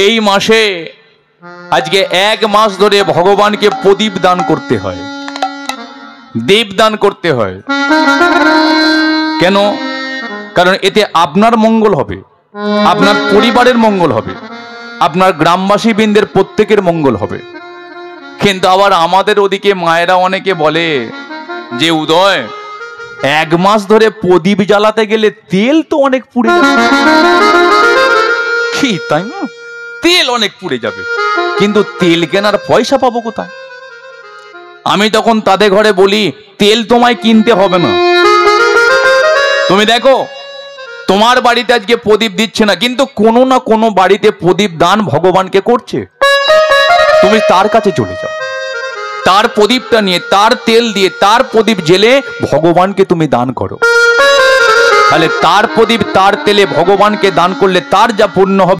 এই মাসে আজকে 1 মাস ধরে ভগবানকে প্রদীপ দান করতে হয়, দীপ দান করতে হয়। কেন? কারণ এতে আপনার মঙ্গল হবে, আপনার পরিবারের মঙ্গল হবে, আপনার গ্রামবাসী বৃন্দের প্রত্যেকের মঙ্গল হবে। কিন্তু আবার আমাদের ওদিকে মায়েরা অনেকে বলে যে উদয় 1 মাস ধরে প্রদীপ জ্বালাতে গেলে তেল তো অনেক পুড়ে যাবে। কি তাই না? তেল অনেক পুড়ে যাবে, কিন্তু তেল কেনার পয়সা পাবো কোথায়? আমি তখন তাদের ঘরে বলি, তেল তোমায় কিনতে হবে না। তুমি দেখো তোমার বাড়িতে আজকে প্রদীপ দিচ্ছে না, কিন্তু কোনো না কোনো বাড়িতে প্রদীপ দান ভগবানকে করছে। তুমি তার কাছে চলে যাও, তার প্রদীপটা নিয়ে, তার তেল দিয়ে, তার প্রদীপ জেলে ভগবানকে তুমি দান করো। তাহলে তার প্রদীপ তার তেলে ভগবানকে দান করলে তার যা পুণ্য হবে